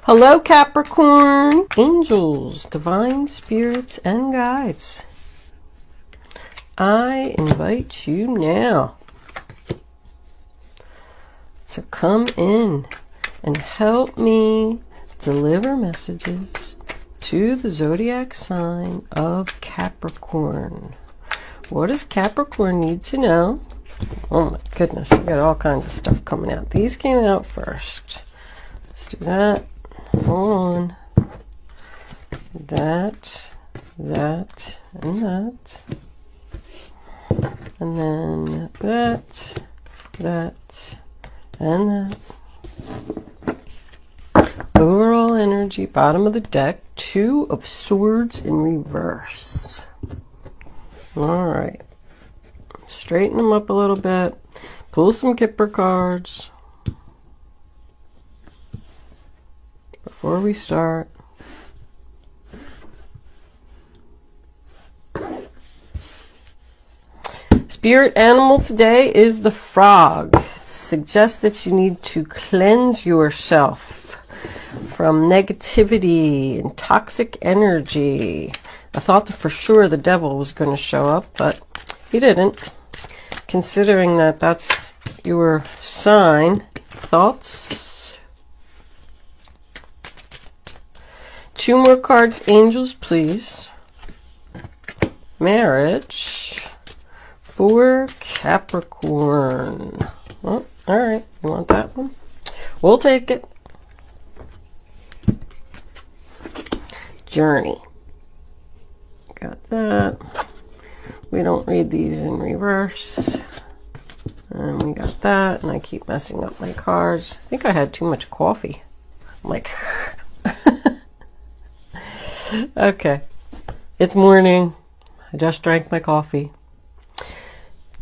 Hello, Capricorn, angels, divine spirits, and guides. I invite you now to come in and help me deliver messages to the zodiac sign of Capricorn. What does Capricorn need to know? Oh my goodness, we got all kinds of stuff coming out. These came out first. Let's do that. Hold on. That, and that. And then that, and that. Overall energy, bottom of the deck, 2 of Swords in reverse. Alright. Straighten them up a little bit. Pull some Kipper cards before we start. Spirit animal today is the frog. It suggests that you need to cleanse yourself from negativity and toxic energy. I thought that for sure the devil was going to show up, but he didn't. Considering that that's your sign. Thoughts? 2 more cards, angels, please. Marriage for Capricorn. Oh, all right, you want that one? We'll take it. Journey. Got that. We don't read these in reverse. And we got that, and I keep messing up my cards. I think I had too much coffee. I'm like, okay. It's morning. I just drank my coffee.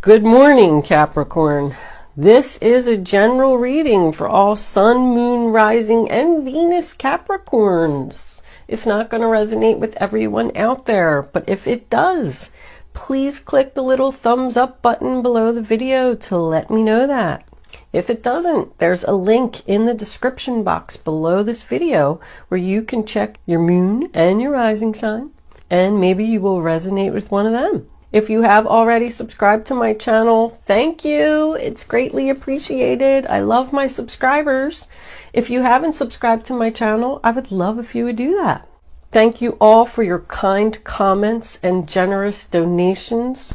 Good morning, Capricorn. This is a general reading for all Sun, Moon, Rising, and Venus Capricorns. It's not going to resonate with everyone out there, but if it does, please click the little thumbs up button below the video to let me know that. If it doesn't, there's a link in the description box below this video where you can check your moon and your rising sign, and maybe you will resonate with one of them. If you have already subscribed to my channel, thank you. It's greatly appreciated. I love my subscribers. If you haven't subscribed to my channel, I would love if you would do that. Thank you all for your kind comments and generous donations.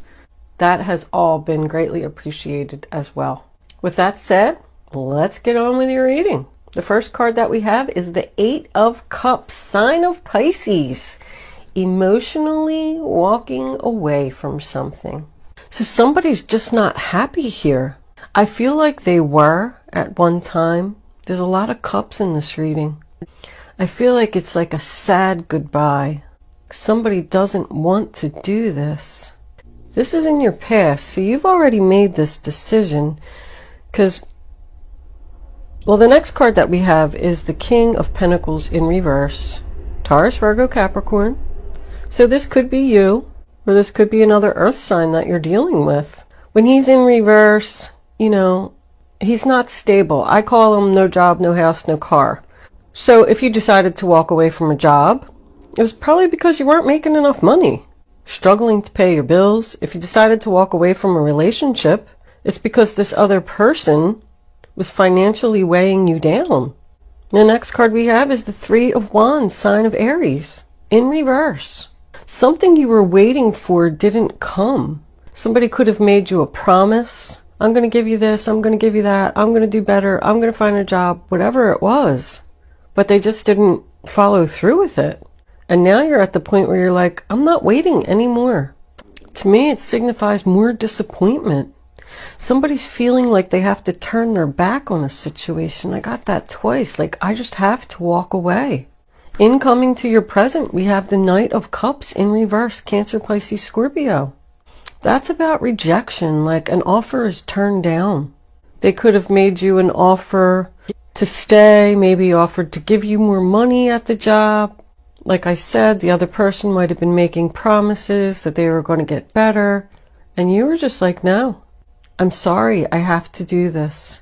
That has all been greatly appreciated as well. With that said, let's get on with your reading. The first card that we have is the 8 of Cups, sign of Pisces. Emotionally walking away from something. So somebody's just not happy here. I feel like they were at one time. There's a lot of cups in this reading. I feel like it's like a sad goodbye. Somebody doesn't want to do this. This is in your past, so you've already made this decision. Because, well, the next card that we have is the King of Pentacles in reverse. Taurus, Virgo, Capricorn. So this could be you, or this could be another earth sign that you're dealing with. When he's in reverse, you know, he's not stable. I call him no job, no house, no car. So if you decided to walk away from a job, it was probably because you weren't making enough money, struggling to pay your bills. If you decided to walk away from a relationship, it's because this other person was financially weighing you down. The next card we have is the 3 of Wands, sign of Aries, in reverse. Something you were waiting for didn't come. Somebody could have made you a promise. I'm going to give you this. I'm going to give you that. I'm going to do better. I'm going to find a job, whatever it was. But they just didn't follow through with it. And now you're at the point where you're like, I'm not waiting anymore. To me, it signifies more disappointment. Somebody's feeling like they have to turn their back on a situation. I got that twice. Like, I just have to walk away. Incoming to your present, we have the Knight of Cups in reverse, Cancer, Pisces, Scorpio. That's about rejection, like an offer is turned down. They could have made you an offer to stay, maybe offered to give you more money at the job. Like I said, the other person might have been making promises that they were going to get better. And you were just like, no, I'm sorry, I have to do this.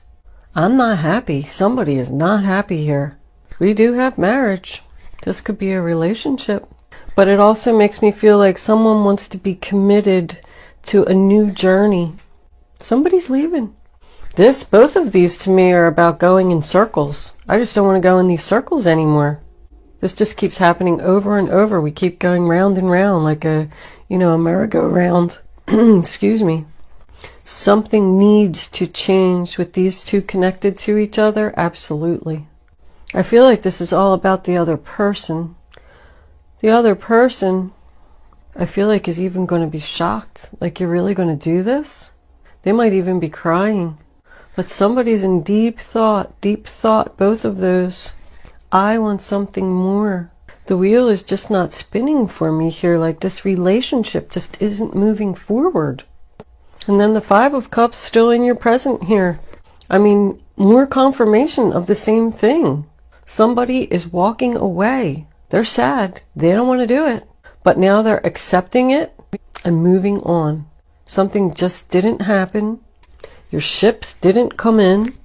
I'm not happy. Somebody is not happy here. We do have marriage. This could be a relationship. But it also makes me feel like someone wants to be committed to a new journey. Somebody's leaving. Both of these to me are about going in circles. I just don't want to go in these circles anymore. This just keeps happening over and over. We keep going round and round like a merry-go-round. Excuse me. Something needs to change with these two connected to each other. Absolutely. I feel like this is all about the other person. The other person, I feel like, is even going to be shocked. Like, you're really going to do this? They might even be crying. But somebody's in deep thought, both of those. I want something more. The wheel is just not spinning for me here. Like, this relationship just isn't moving forward. And then the Five of Cups still in your present here. I mean, more confirmation of the same thing. Somebody is walking away. They're sad. They don't want to do it. But now they're accepting it and moving on. Something just didn't happen. Your ships didn't come in.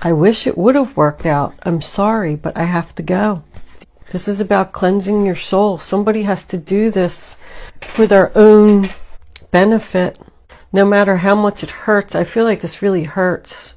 I wish it would have worked out. I'm sorry, but I have to go. This is about cleansing your soul. Somebody has to do this for their own benefit. No matter how much it hurts. I feel like this really hurts.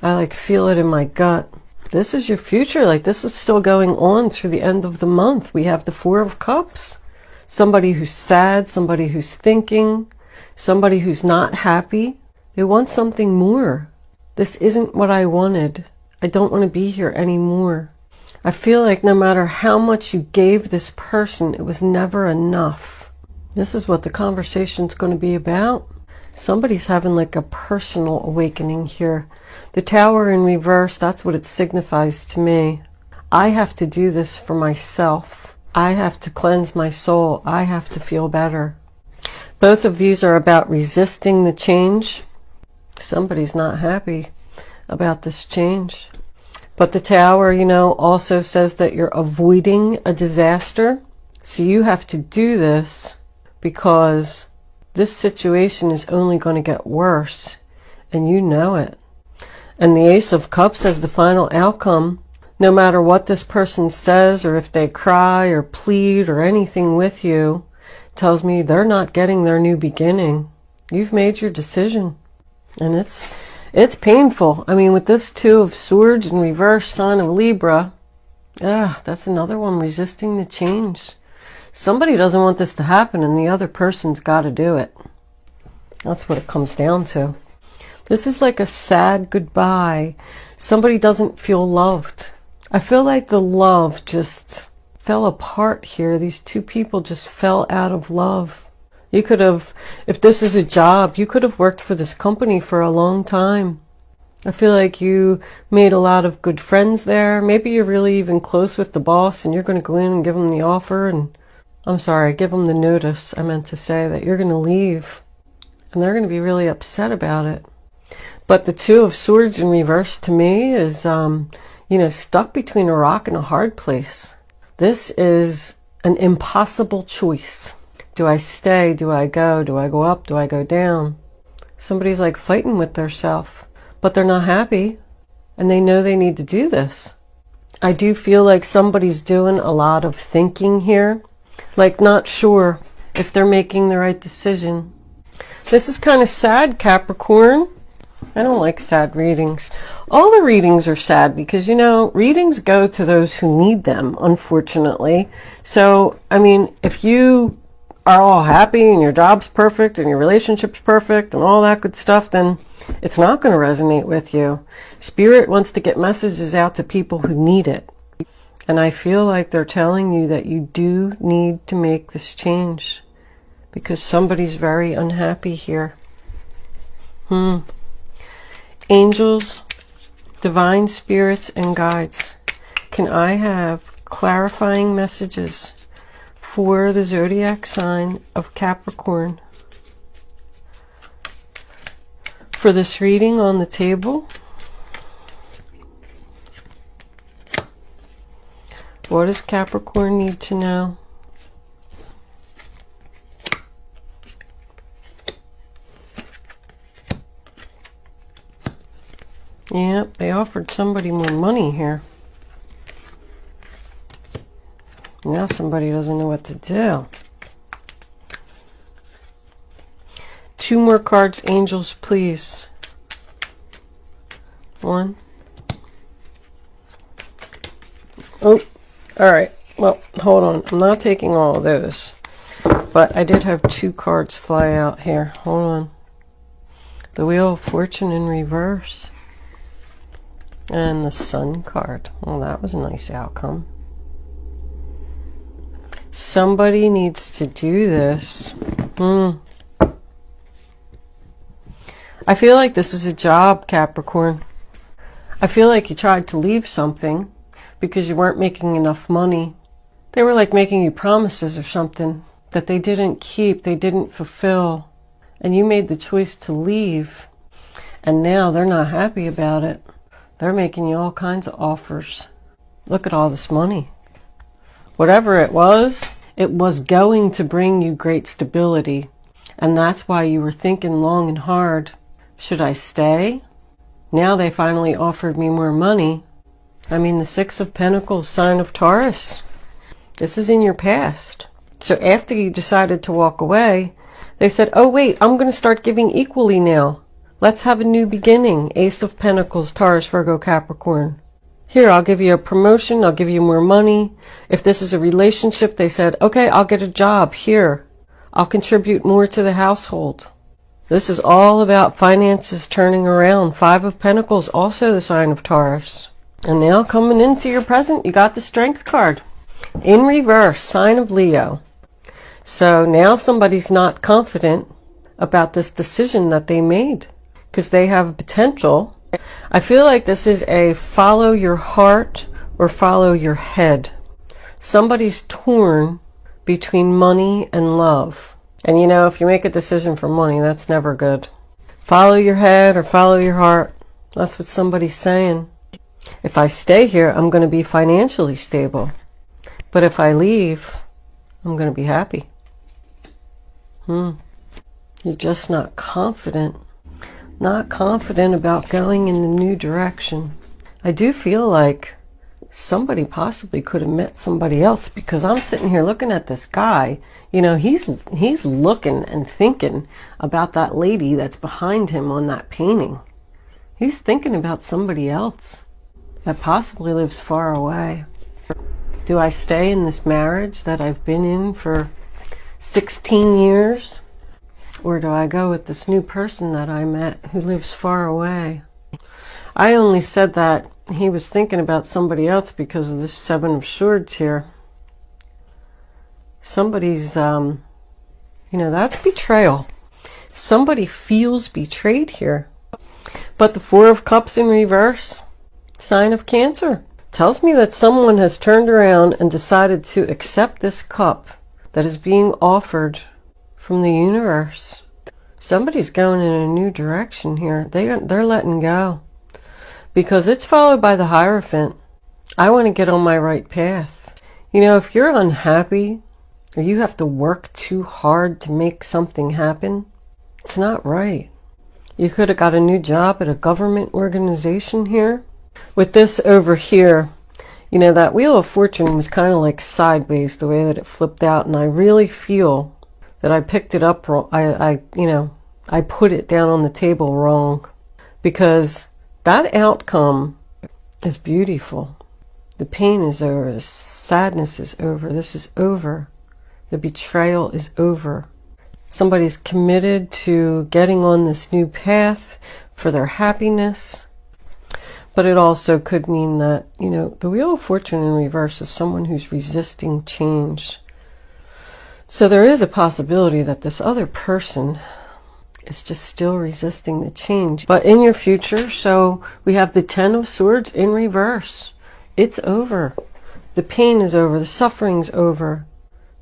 I feel it in my gut. This is your future. This is still going on through the end of the month. We have the Four of Cups. Somebody who's sad, somebody who's thinking, somebody who's not happy. They want something more. This isn't what I wanted. I don't want to be here anymore. I feel like no matter how much you gave this person, it was never enough. This is what the conversation's going to be about. Somebody's having a personal awakening here. The Tower in reverse, that's what it signifies to me. I have to do this for myself. I have to cleanse my soul. I have to feel better. Both of these are about resisting the change. Somebody's not happy about this change. But the Tower, also says that you're avoiding a disaster. So you have to do this because this situation is only going to get worse. And you know it. And the Ace of Cups as the final outcome. No matter what this person says or if they cry or plead or anything with you, tells me they're not getting their new beginning. You've made your decision. And it's painful. I mean, with this Two of Swords in reverse, sign of Libra, that's another one, resisting the change. Somebody doesn't want this to happen and the other person's got to do it. That's what it comes down to. This is like a sad goodbye. Somebody doesn't feel loved. I feel like the love just fell apart here. These two people just fell out of love. You could have, if this is a job, you could have worked for this company for a long time. I feel like you made a lot of good friends there. Maybe you're really even close with the boss and you're going to go in and give them the offer and, give them the notice. I meant to say that you're going to leave and they're going to be really upset about it. But the Two of Swords in reverse to me is, stuck between a rock and a hard place. This is an impossible choice. Do I stay? Do I go? Do I go up? Do I go down? Somebody's fighting with themselves, but they're not happy and they know they need to do this. I do feel like somebody's doing a lot of thinking here, not sure if they're making the right decision. This is kind of sad, Capricorn. I don't like sad readings. All the readings are sad because, readings go to those who need them, unfortunately. So, if you are all happy and your job's perfect and your relationship's perfect and all that good stuff, then it's not going to resonate with you. Spirit wants to get messages out to people who need it. And I feel like they're telling you that you do need to make this change because somebody's very unhappy here. Angels, divine spirits, and guides, can I have clarifying messages for the zodiac sign of Capricorn? For this reading on the table, what does Capricorn need to know? Yep, they offered somebody more money here. Now somebody doesn't know what to do. 2 more cards, angels, please. 1. Oh, all right. Well, hold on. I'm not taking all of those. But I did have 2 cards fly out here. Hold on. The Wheel of Fortune in reverse. And the Sun card. Well, that was a nice outcome. Somebody needs to do this. I feel like this is a job, Capricorn. I feel like you tried to leave something because you weren't making enough money. They were like making you promises or something that they didn't keep, they didn't fulfill. And you made the choice to leave. And now they're not happy about it. They're making you all kinds of offers. Look at all this money. Whatever it was going to bring you great stability. And that's why you were thinking long and hard. Should I stay? Now they finally offered me more money. I mean, the 6 of Pentacles, sign of Taurus. This is in your past. So after you decided to walk away, they said, oh wait, I'm going to start giving equally now. Let's have a new beginning. Ace of Pentacles, Taurus, Virgo, Capricorn. Here, I'll give you a promotion. I'll give you more money. If this is a relationship, they said, okay, I'll get a job here. I'll contribute more to the household. This is all about finances turning around. 5 of Pentacles, also the sign of Taurus. And now coming into your present, you got the Strength card. In reverse, sign of Leo. So now somebody's not confident about this decision that they made because they have potential. I feel like this is a follow your heart or follow your head. Somebody's torn between money and love. And you know, if you make a decision for money, that's never good. Follow your head or follow your heart. That's what somebody's saying. If I stay here, I'm going to be financially stable. But if I leave, I'm going to be happy. You're just not confident. Not confident about going in the new direction. I do feel like somebody possibly could have met somebody else because I'm sitting here looking at this guy. You know, he's looking and thinking about that lady that's behind him on that painting. He's thinking about somebody else that possibly lives far away. Do I stay in this marriage that I've been in for 16 years? Or do I go with this new person that I met who lives far away? I only said that he was thinking about somebody else because of the 7 of Swords here. Somebody's, you know, that's betrayal. Somebody feels betrayed here. But the 4 of Cups in reverse, sign of Cancer, tells me that someone has turned around and decided to accept this cup that is being offered from the universe. Somebody's going in a new direction here. They're letting go. Because it's followed by the Hierophant. I want to get on my right path. You know, if you're unhappy or you have to work too hard to make something happen, it's not right. You could have got a new job at a government organization here. With this over here, you know, that Wheel of Fortune was kind of like sideways the way that it flipped out, and I really feel that I picked it up wrong. I put it down on the table wrong, because that outcome is beautiful. The pain is over. The sadness is over. This is over. The betrayal is over. Somebody's committed to getting on this new path for their happiness. But it also could mean that, you know, the Wheel of Fortune in reverse is someone who's resisting change. So there is a possibility that this other person is just still resisting the change. But in your future, so we have the 10 of Swords in reverse. It's over. The pain is over. The suffering's over.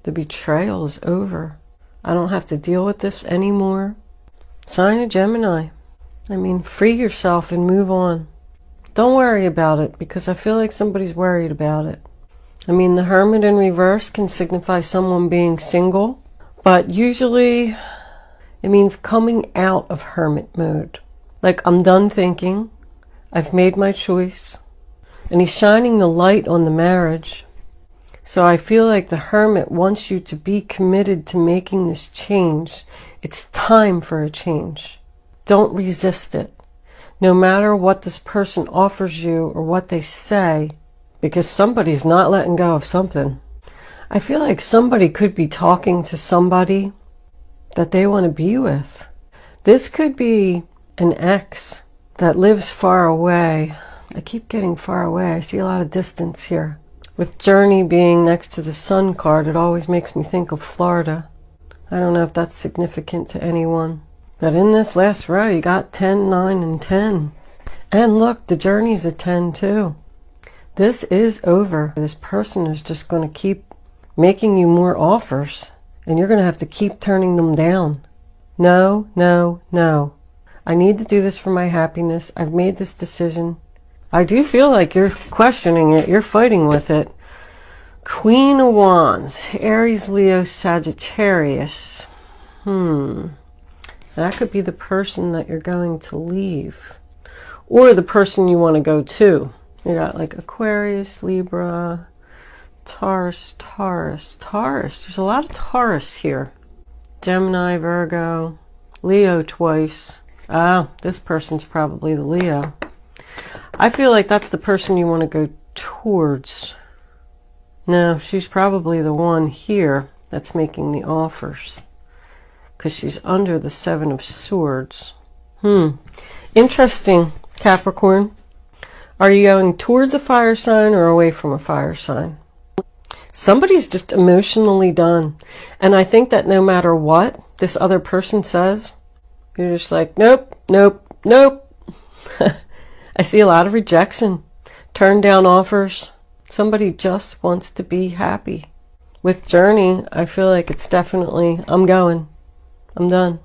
The betrayal is over. I don't have to deal with this anymore. Sign of Gemini. I mean, free yourself and move on. Don't worry about it, because I feel like somebody's worried about it. I mean, the Hermit in reverse can signify someone being single, but usually it means coming out of hermit mode. Like, I'm done thinking. I've made my choice. And he's shining the light on the marriage. So I feel like the Hermit wants you to be committed to making this change. It's time for a change. Don't resist it. No matter what this person offers you or what they say, because somebody's not letting go of something. I feel like somebody could be talking to somebody that they want to be with. This could be an ex that lives far away. I keep getting far away. I see a lot of distance here. With Journey being next to the Sun card, it always makes me think of Florida. I don't know if that's significant to anyone. But in this last row, you got 10, 9, and 10. And look, the Journey's a 10 too. This is over. This person is just going to keep making you more offers, and you're going to have to keep turning them down. No, no, no. I need to do this for my happiness. I've made this decision. I do feel like you're questioning it. You're fighting with it. Queen of Wands, Aries, Leo, Sagittarius. That could be the person that you're going to leave, or the person you want to go to. You got like Aquarius, Libra, Taurus. There's a lot of Taurus here. Gemini, Virgo, Leo twice. This person's probably the Leo. I feel like that's the person you want to go towards. No, she's probably the one here that's making the offers, because she's under the 7 of Swords. Interesting, Capricorn. Are you going towards a fire sign or away from a fire sign? Somebody's just emotionally done. And I think that no matter what this other person says, you're just like, nope, nope, nope. I see a lot of rejection, turn down offers. Somebody just wants to be happy. With Journey, I feel like it's definitely, I'm going. I'm done.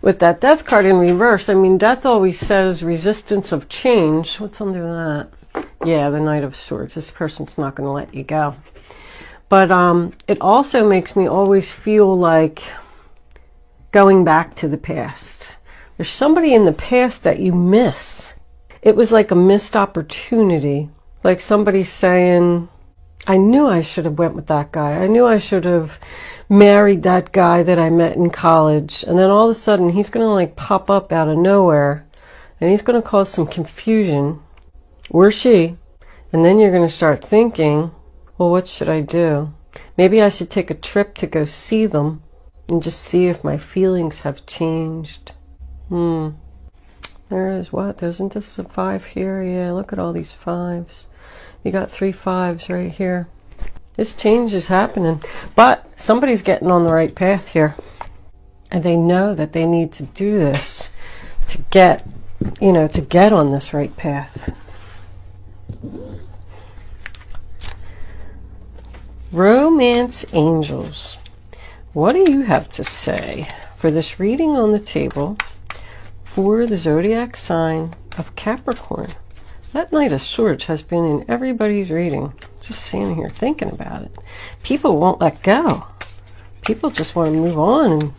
With that Death card in reverse, I mean, Death always says resistance of change. What's under that? Yeah, the Knight of Swords. This person's not going to let you go. But it also makes me always feel like going back to the past. There's somebody in the past that you miss. It was like a missed opportunity. Like somebody saying, I knew I should have went with that guy. I knew I should have married that guy that I met in college. And then all of a sudden he's going to like pop up out of nowhere. And he's going to cause some confusion. Or she. And then you're going to start thinking, well, what should I do? Maybe I should take a trip to go see them and just see if my feelings have changed. There is what? Isn't this a 5 here? Yeah, look at all these 5s. You got 3 5s right here. This change is happening. But somebody's getting on the right path here. And they know that they need to do this to get, to get on this right path. Romance angels. What do you have to say for this reading on the table for the zodiac sign of Capricorn? That Knight of Swords has been in everybody's reading. Just sitting here thinking about it. People won't let go. People just want to move on and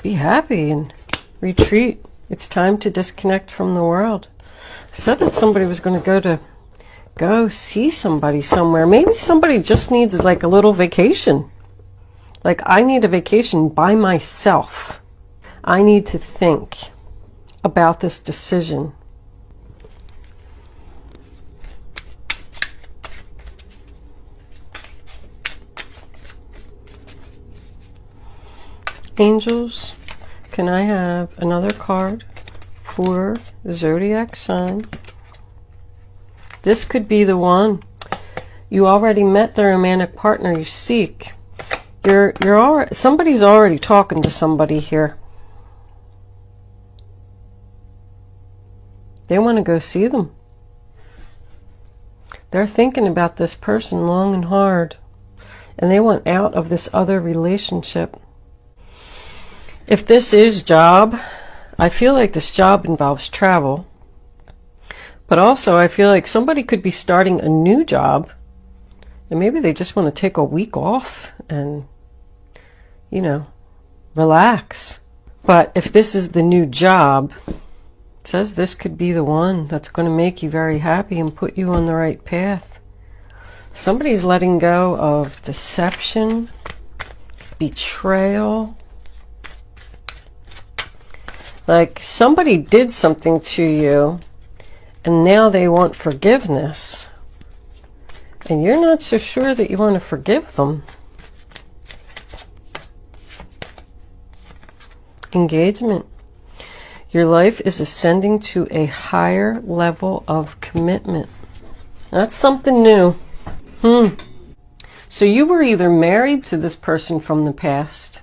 be happy and retreat. It's time to disconnect from the world. I said that somebody was going to go see somebody somewhere. Maybe somebody just needs like a little vacation. Like, I need a vacation by myself. I need to think about this decision. Angels, can I have another card for the zodiac sign? This could be the one. You already met the romantic partner you seek. Somebody's already talking to somebody here. They want to go see them. They're thinking about this person long and hard, and they want out of this other relationship. If this is job, I feel like this job involves travel, but also I feel like somebody could be starting a new job, and maybe they just want to take a week off and relax. But if this is the new job, it says this could be the one that's going to make you very happy and put you on the right path. Somebody's letting go of deception, betrayal. Like somebody did something to you and now they want forgiveness. And you're not so sure that you want to forgive them. Engagement. Your life is ascending to a higher level of commitment. That's something new. So you were either married to this person from the past,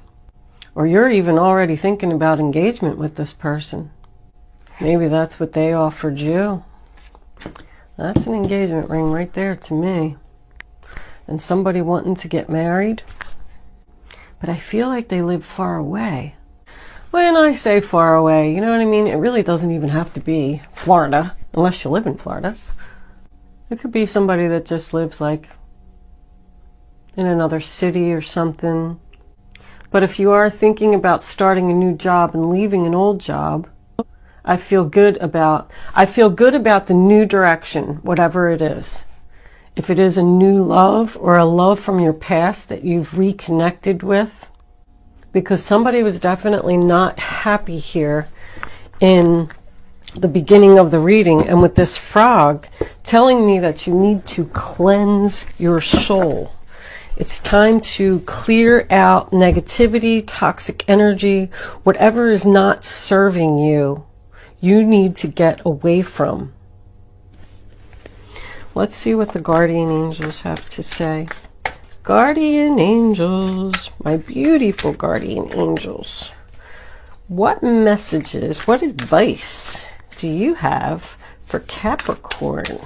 or you're even already thinking about engagement with this person. Maybe that's what they offered you. That's an engagement ring right there to me. And somebody wanting to get married. But I feel like they live far away. When I say far away, you know what I mean? It really doesn't even have to be Florida, unless you live in Florida. It could be somebody that just lives like in another city or something. But if you are thinking about starting a new job and leaving an old job, I feel good about the new direction, whatever it is. If it is a new love or a love from your past that you've reconnected with, because somebody was definitely not happy here in the beginning of the reading, and with this frog telling me that you need to cleanse your soul. It's time to clear out negativity, toxic energy, whatever is not serving you, you need to get away from. Let's see what the guardian angels have to say. Guardian angels, my beautiful guardian angels. What messages, what advice do you have for Capricorn?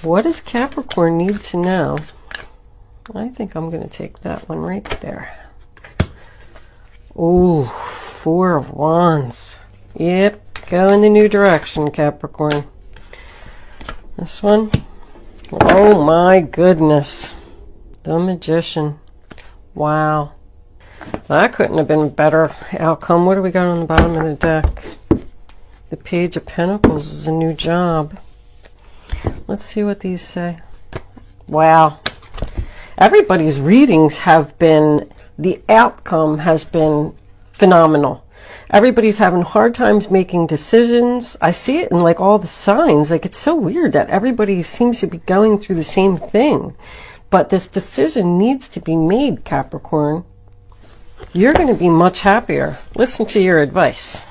What does Capricorn need to know? I think I'm going to take that one right there. Ooh, Four of Wands. Yep, go in the new direction, Capricorn. This one. Oh my goodness. The Magician. Wow. That couldn't have been a better outcome. What do we got on the bottom of the deck? The Page of Pentacles is a new job. Let's see what these say. Wow. Everybody's readings have been, the outcome has been phenomenal. Everybody's having hard times making decisions. I see it in like all the signs. Like it's so weird that everybody seems to be going through the same thing. But this decision needs to be made, Capricorn. You're going to be much happier. Listen to your advice.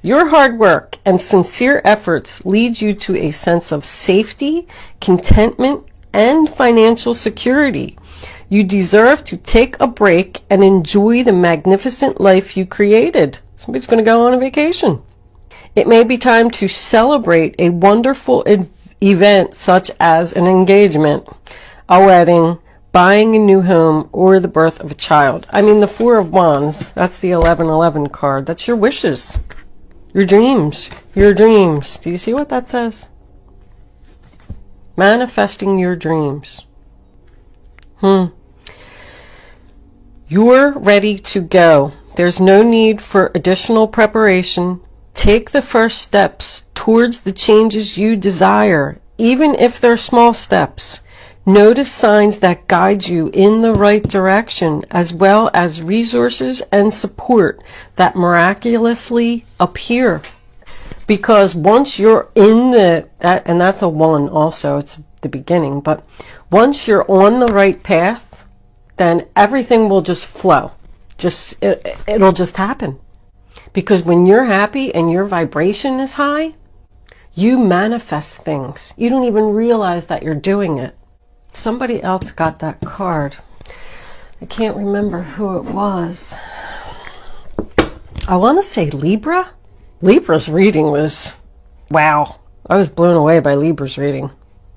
Your hard work and sincere efforts lead you to a sense of safety, contentment, and financial security. You deserve to take a break and enjoy the magnificent life you created. Somebody's going to go on a vacation. It may be time to celebrate a wonderful event such as an engagement, a wedding, buying a new home, or the birth of a child. I mean, the Four of Wands, that's the 1111 card. That's your wishes, your dreams, your dreams. Do you see what that says? Manifesting your dreams. You're ready to go. There's no need for additional preparation. Take the first steps towards the changes you desire, even if they're small steps. Notice signs that guide you in the right direction, as well as resources and support that miraculously appear. Because once you're in and that's a 1 also, it's the beginning, but once you're on the right path, then everything will just flow. It'll just happen. Because when you're happy and your vibration is high, you manifest things. You don't even realize that you're doing it. Somebody else got that card. I can't remember who it was. I want to say Libra. Libra's reading was, wow. I was blown away by Libra's reading.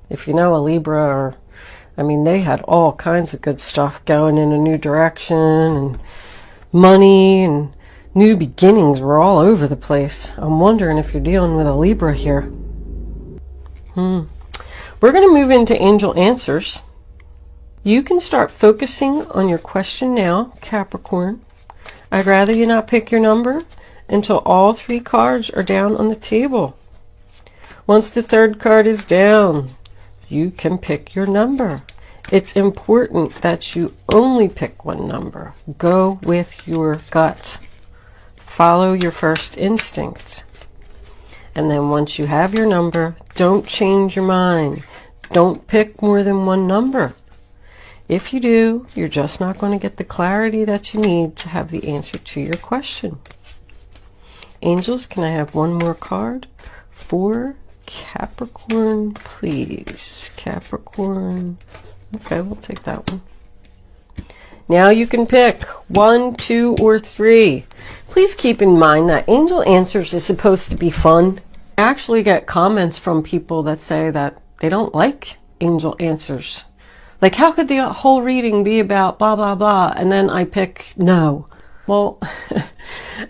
If you know a Libra, I mean, they had all kinds of good stuff going in a new direction, and money and new beginnings were all over the place. I'm wondering if you're dealing with a Libra here. We're going to move into angel answers. You can start focusing on your question now, Capricorn. I'd rather you not pick your number until all 3 cards are down on the table. Once the 3rd card is down, you can pick your number. It's important that you only pick one number. Go with your gut. Follow your first instinct. And then once you have your number, don't change your mind. Don't pick more than one number. If you do, you're just not going to get the clarity that you need to have the answer to your question. Angels, can I have one more card for Capricorn, please? Capricorn. Okay, we'll take that one. Now you can pick 1, 2, or 3. Please keep in mind that Angel Answers is supposed to be fun. I actually get comments from people that say that they don't like Angel Answers. Like, how could the whole reading be about blah, blah, blah, and then I pick no? Well,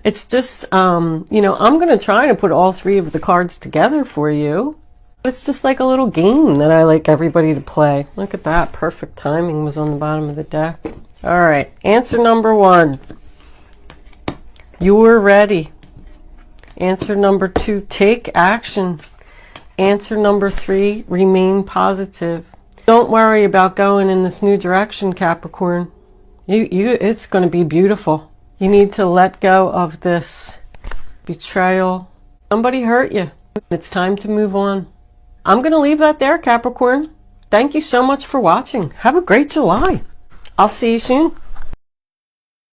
it's just, you know, I'm going to try to put all 3 of the cards together for you. It's just like a little game that I like everybody to play. Look at that. Perfect timing was on the bottom of the deck. All right. Answer number 1. You're ready. Answer number 2. Take action. Answer number 3. Remain positive. Don't worry about going in this new direction, Capricorn. It's going to be beautiful. You need to let go of this betrayal. Somebody hurt you. It's time to move on. I'm going to leave that there, Capricorn. Thank you so much for watching. Have a great July. I'll see you soon.